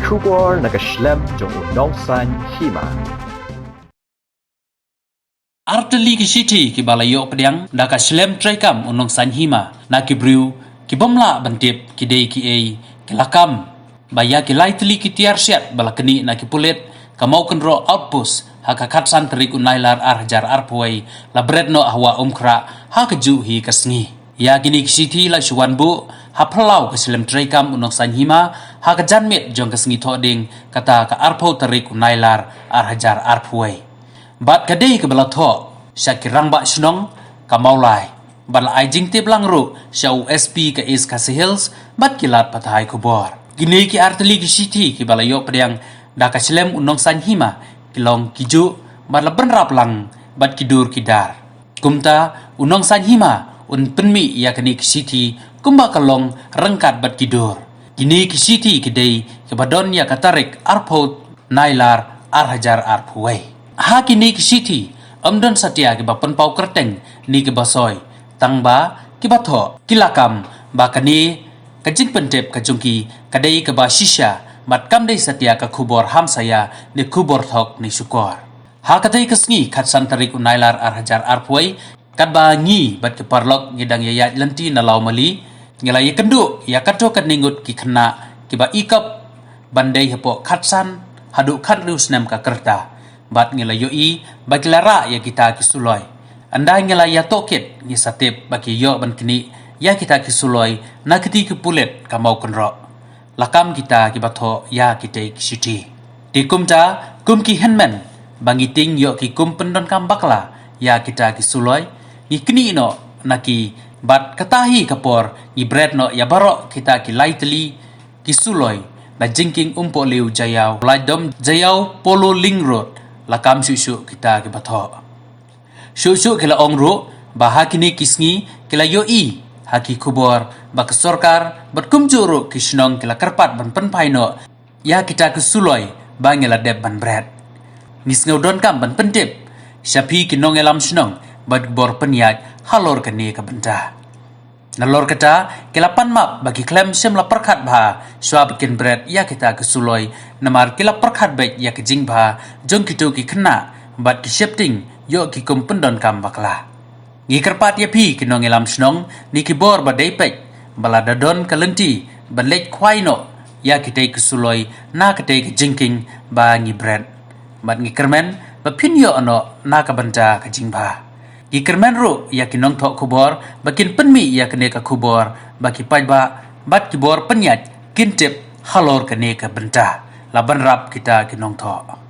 kubor nakaslem jong unongsan Hima. Arteli ki siti ki balayo pediang da ka slem traikam unong san Hima na ki briu ki bomla bantip ki dei ki ei ki lakam baya ki laitli ki tiar siat bala Knieh na ki Pulit ka Mawkynroh outpost ha ka khatsan terik unailar arjar arpoi la Bret no Wahumkhrah ha ka ju hi ka sngi ya kini ki siti la suwan bu ha phalau ka slem traikam unong san Hima ha ka janmet jong ka sngi thoding kata ka arpo terik unailar arjar arpoi bat kadai ke bala tho syakirang ba snong ka maulai bala ai jingte blang ru sya USP ka is ka hills bat kilat pathai kubor gini ki arteli ki siti ki bala yo pediang da ka slem unong san Hima kilong kiju bala benrap lang bat kidur kidar kumta unong san Hima un penmi ya kini ki siti kumba kalong rengkat bat kidur gini ki siti ki dei ke badon ya katarik arpot nailar arhajar arpuai ha kini ki siti amdon satia ki bapen pau kerteng ni ki basoi tangba ki batho kilakam ba kani kajing pentep kajungki kadai ke ba shisha mat kam dei satia ka kubor ham saya ni kubor thok ni syukor ha katai kesngi khatsan tarik unailar arhajar arpuai kat ba ngi bat ke parlok ngidang yayat lenti na lau mali ngilai kendu ya kato kat ningut ki khna ki ba ikap bandai hepo khatsan hadu khat rius nam ka kerta bat ngilayoi bagi lara ya kita kisuloi anda ngilai ya tokit ni satip bagi yo ban kini ya kita kisuloi na kiti ki Pulit ka Mawkynroh lakam kita ki batho ya kita kisiti di kumta kum ki henmen bangi ting yo ki kum pendon kam bakla ya kita kisuloi ni kini no naki bat katahi kapor ni Bret no ya barok kita ki laitli kisuloi na jingking umpo liu jayau laidom jayau polo ling road lakam susu kita ke batho susu kila ongru baha kini kisngi kila yoi haki kubor bak sorkar berkumjuru kisnong kila kerpat ban penpaino ya kita kesuloi bangela deb ban Bret nisngaudon kam ban pentip syapi kinong elam snong bad bor penyat halor kene ke benta nalor kata kilapan map bagi klem semla perkhat bha swa bikin Bret ya kita kesuloi namar kila perkhat bet ya kejing bha jong kitu ki khna bat ki shifting yo ki kum pendon kam bakla ngi kerpat ya pi kinong elam snong ni ki bor badai pek bala dadon kalenti balek khwaino ya kita kesuloi na kete ki jingking ba ngi Bret bat ngi kermen ba pin yo ano na ka banta ka jing bha Ikermen ru ya kinong thok kubor bakin penmi ya kene ka kubor baki pajba bat kibor penyat kintip halor kene ka benta laban rap kita kinong thok